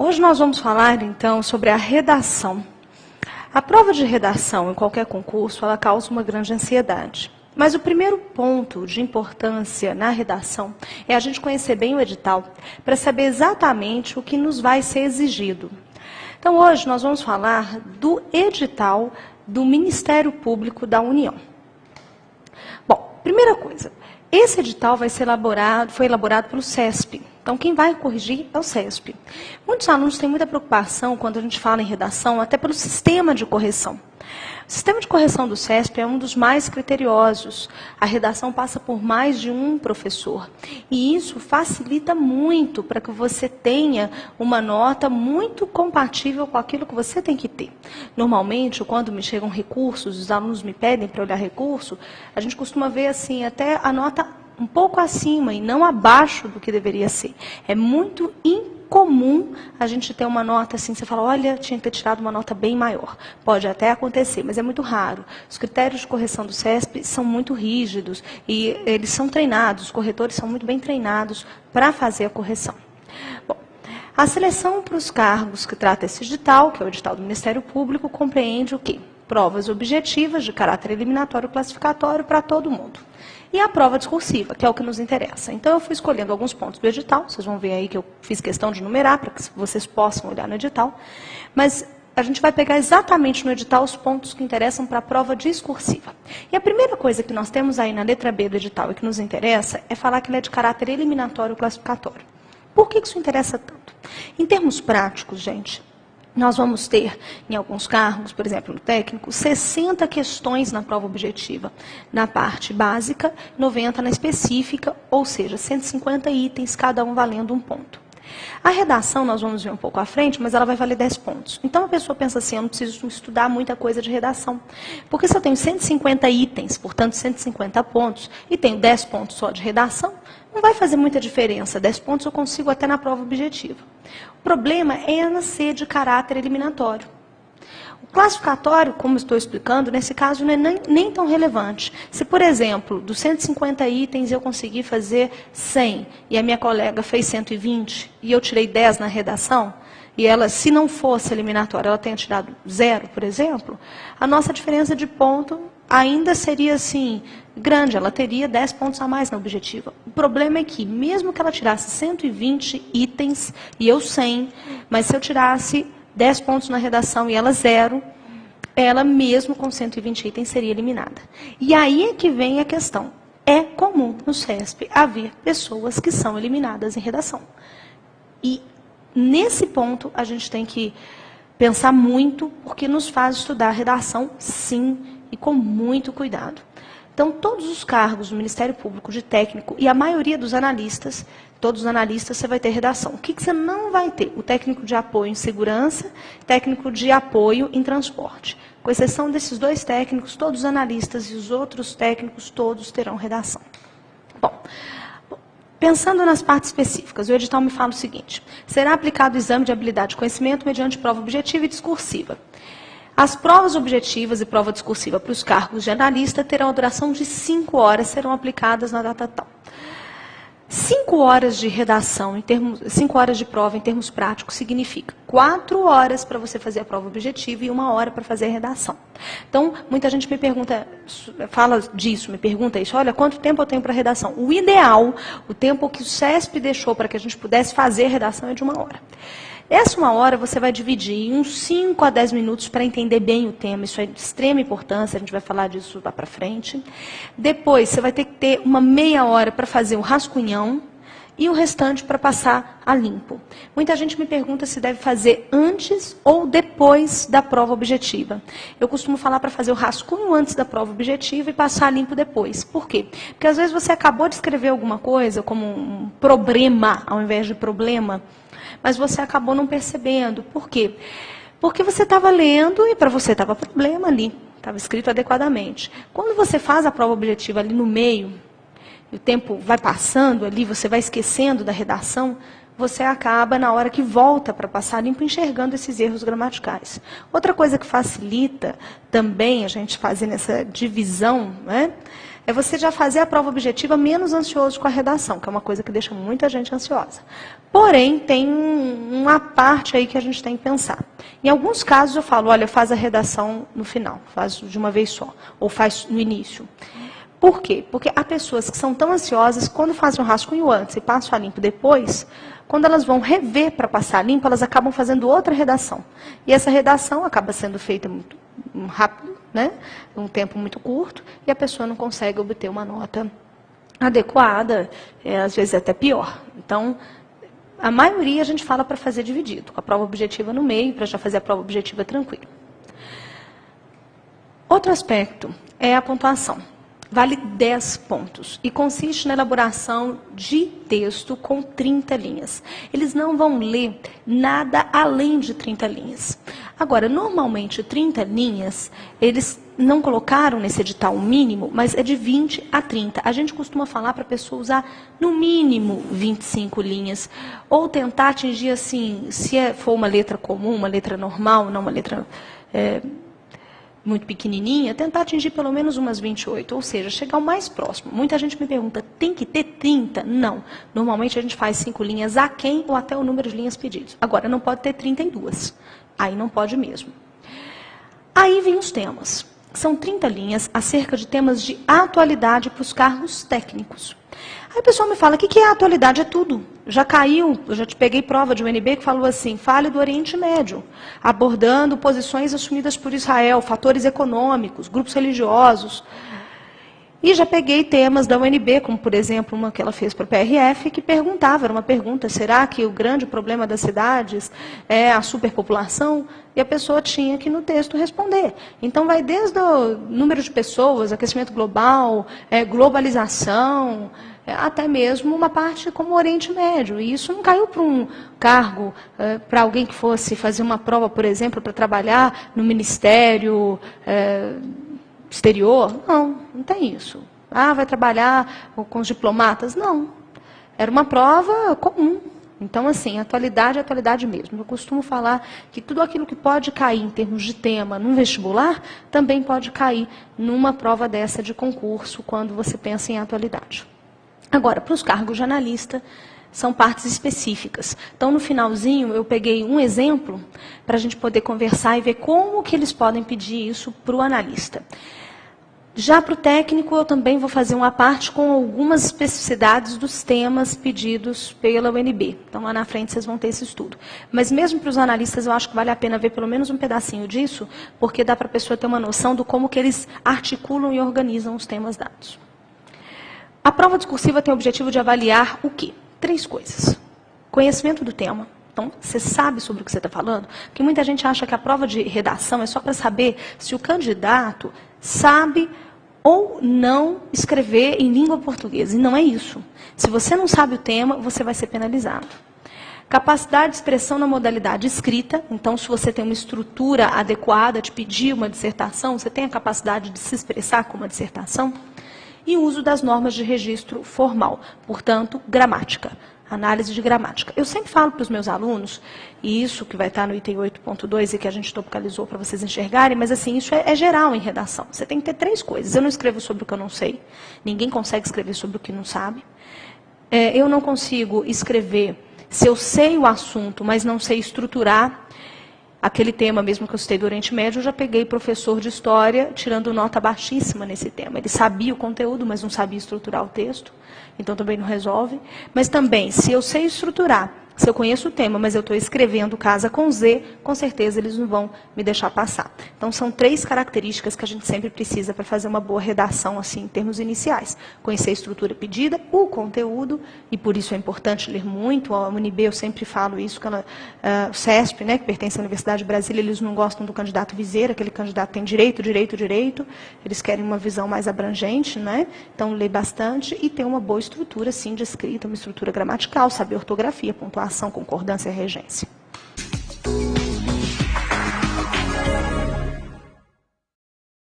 Hoje nós vamos falar, então, sobre a redação. A prova de redação em qualquer concurso, ela causa uma grande ansiedade. Mas o primeiro ponto de importância na redação é a gente conhecer bem o edital, para saber exatamente o que nos vai ser exigido. Então, hoje nós vamos falar do edital do Ministério Público da União. Bom, primeira coisa, esse edital foi elaborado pelo CESP. Então, quem vai corrigir é o CESP. Muitos alunos têm muita preocupação quando a gente fala em redação, até pelo sistema de correção. O sistema de correção do CESP é um dos mais criteriosos. A redação passa por mais de um professor. E isso facilita muito para que você tenha uma nota muito compatível com aquilo que você tem que ter. Normalmente, quando me chegam recursos, os alunos me pedem para olhar recurso, a gente costuma ver assim, até a nota um pouco acima e não abaixo do que deveria ser. É muito incomum a gente ter uma nota assim, você fala, olha, tinha que ter tirado uma nota bem maior. Pode até acontecer, mas é muito raro. Os critérios de correção do CESP são muito rígidos e eles são treinados, os corretores são muito bem treinados para fazer a correção. Bom, a seleção para os cargos que trata esse edital, que é o edital do Ministério Público, compreende o quê? Provas objetivas de caráter eliminatório classificatório para todo mundo. E a prova discursiva, que é o que nos interessa. Então, eu fui escolhendo alguns pontos do edital, vocês vão ver aí que eu fiz questão de numerar, para que vocês possam olhar no edital. Mas a gente vai pegar exatamente no edital os pontos que interessam para a prova discursiva. E a primeira coisa que nós temos aí na letra B do edital e que nos interessa é falar que ele é de caráter eliminatório classificatório. Por que isso interessa tanto? Em termos práticos, gente, nós vamos ter, em alguns cargos, por exemplo, no técnico, 60 questões na prova objetiva. Na parte básica, 90 na específica, ou seja, 150 itens, cada um valendo um ponto. A redação, nós vamos ver um pouco à frente, mas ela vai valer 10 pontos. Então, a pessoa pensa assim, eu não preciso estudar muita coisa de redação. Porque se eu tenho 150 itens, portanto, 150 pontos, e tenho 10 pontos só de redação, não vai fazer muita diferença. 10 pontos eu consigo até na prova objetiva. O problema é ela ser de caráter eliminatório. O classificatório, como estou explicando, nesse caso não é nem tão relevante. Se, por exemplo, dos 150 itens eu consegui fazer 100 e a minha colega fez 120 e eu tirei 10 na redação, e ela, se não fosse eliminatória, ela tenha tirado 0, por exemplo, a nossa diferença de ponto ainda seria assim, grande, ela teria 10 pontos a mais na objetiva. O problema é que, mesmo que ela tirasse 120 itens e eu 100, mas se eu tirasse 10 pontos na redação e ela 0, ela mesmo com 120 itens seria eliminada. E aí é que vem a questão. É comum no CESP haver pessoas que são eliminadas em redação. E nesse ponto a gente tem que pensar muito, porque nos faz estudar a redação, sim, e com muito cuidado. Então, todos os cargos do Ministério Público de técnico e a maioria dos analistas, todos os analistas, você vai ter redação. O que você não vai ter? O técnico de apoio em segurança, técnico de apoio em transporte. Com exceção desses dois técnicos, todos os analistas e os outros técnicos, todos terão redação. Bom, pensando nas partes específicas, o edital me fala o seguinte: será aplicado o exame de habilidade e conhecimento mediante prova objetiva e discursiva. As provas objetivas e prova discursiva para os cargos de analista terão a duração de 5 horas, serão aplicadas na data tal. 5 horas de redação, 5 horas de prova em termos práticos, significa 4 horas para você fazer a prova objetiva e 1 hora para fazer a redação. Então, muita gente me pergunta, fala disso, me pergunta isso, olha, quanto tempo eu tenho para redação? O ideal, o tempo que o CESP deixou para que a gente pudesse fazer a redação é de 1 hora. Essa 1 hora você vai dividir em uns 5 a 10 minutos para entender bem o tema. Isso é de extrema importância, a gente vai falar disso lá para frente. Depois, você vai ter que ter uma meia hora para fazer o rascunhão e o restante para passar a limpo. Muita gente me pergunta se deve fazer antes ou depois da prova objetiva. Eu costumo falar para fazer o rascunho antes da prova objetiva e passar a limpo depois. Por quê? Porque às vezes você acabou de escrever alguma coisa, como um problema ao invés de problema, mas você acabou não percebendo. Por quê? Porque você estava lendo e para você estava problema ali, estava escrito adequadamente. Quando você faz a prova objetiva ali no meio, e o tempo vai passando ali, você vai esquecendo da redação, você acaba, na hora que volta para passar limpo, enxergando esses erros gramaticais. Outra coisa que facilita também a gente fazer essa divisão, né, é você já fazer a prova objetiva menos ansioso com a redação, que é uma coisa que deixa muita gente ansiosa. Porém, tem uma parte aí que a gente tem que pensar. Em alguns casos eu falo, olha, faz a redação no final, faz de uma vez só, ou faz no início. Por quê? Porque há pessoas que são tão ansiosas, quando fazem um rascunho antes e passam a limpo depois, quando elas vão rever para passar a limpo, elas acabam fazendo outra redação. E essa redação acaba sendo feita muito rápido, né? Um tempo muito curto, e a pessoa não consegue obter uma nota adequada, às vezes até pior. Então, a maioria a gente fala para fazer dividido, com a prova objetiva no meio, para já fazer a prova objetiva tranquilo. Outro aspecto é a pontuação. Vale 10 pontos e consiste na elaboração de texto com 30 linhas. Eles não vão ler nada além de 30 linhas. Agora, normalmente 30 linhas, eles não colocaram nesse edital um mínimo, mas é de 20 a 30. A gente costuma falar para a pessoa usar no mínimo 25 linhas, ou tentar atingir assim, se for uma letra comum, uma letra normal, não uma letra muito pequenininha, tentar atingir pelo menos umas 28, ou seja, chegar o mais próximo. Muita gente me pergunta, tem que ter 30? Não. Normalmente a gente faz 5 linhas aquém ou até o número de linhas pedidos. Agora, não pode ter 32. Aí não pode mesmo. Aí vem os temas. São 30 linhas acerca de temas de atualidade para os cargos técnicos. Aí o pessoal me fala, o que é atualidade? É tudo. Já caiu, eu já te peguei prova de UNB que falou assim, fale do Oriente Médio, abordando posições assumidas por Israel, fatores econômicos, grupos religiosos. E já peguei temas da UNB, como por exemplo uma que ela fez para o PRF, que perguntava, era uma pergunta, será que o grande problema das cidades é a superpopulação? E a pessoa tinha que no texto responder. Então vai desde o número de pessoas, aquecimento global, globalização, até mesmo uma parte como o Oriente Médio. E isso não caiu para um cargo, para alguém que fosse fazer uma prova, por exemplo, para trabalhar no Ministério Exterior. Não tem isso. Ah, vai trabalhar com os diplomatas? Não. Era uma prova comum. Então, assim, atualidade é atualidade mesmo. Eu costumo falar que tudo aquilo que pode cair em termos de tema num vestibular, também pode cair numa prova dessa de concurso, quando você pensa em atualidade. Agora, para os cargos de analista, são partes específicas. Então, no finalzinho, eu peguei um exemplo para a gente poder conversar e ver como que eles podem pedir isso para o analista. Já para o técnico, eu também vou fazer uma parte com algumas especificidades dos temas pedidos pela UNB. Então, lá na frente, vocês vão ter esse estudo. Mas mesmo para os analistas, eu acho que vale a pena ver pelo menos um pedacinho disso, porque dá para a pessoa ter uma noção do como que eles articulam e organizam os temas dados. A prova discursiva tem o objetivo de avaliar o quê? 3 coisas. Conhecimento do tema. Então, você sabe sobre o que você está falando? Porque muita gente acha que a prova de redação é só para saber se o candidato sabe ou não escrever em língua portuguesa. E não é isso. Se você não sabe o tema, você vai ser penalizado. Capacidade de expressão na modalidade escrita. Então, se você tem uma estrutura adequada de pedir uma dissertação, você tem a capacidade de se expressar com uma dissertação. E uso das normas de registro formal. Portanto, gramática. Análise de gramática. Eu sempre falo para os meus alunos, e isso que vai estar no item 8.2 e que a gente topicalizou para vocês enxergarem, mas assim, isso é geral em redação. Você tem que ter 3 coisas. Eu não escrevo sobre o que eu não sei. Ninguém consegue escrever sobre o que não sabe. Eu não consigo escrever se eu sei o assunto, mas não sei estruturar aquele tema mesmo que eu citei do Oriente Médio. Eu já peguei professor de história tirando nota baixíssima nesse tema. Ele sabia o conteúdo, mas não sabia estruturar o texto. Então, também não resolve. Mas também, se eu sei estruturar, se eu conheço o tema, mas eu estou escrevendo casa com Z, com certeza eles não vão me deixar passar. Então, são 3 características que a gente sempre precisa para fazer uma boa redação, assim, em termos iniciais. Conhecer a estrutura pedida, o conteúdo, e por isso é importante ler muito. A UNB, eu sempre falo isso, que o CESP, né, que pertence à Universidade de Brasília, eles não gostam do candidato viseira, aquele candidato tem direito. Eles querem uma visão mais abrangente, né? Então, ler bastante e ter uma boa estrutura, sim, de escrita, uma estrutura gramatical, saber ortografia, pontuação, concordância e regência.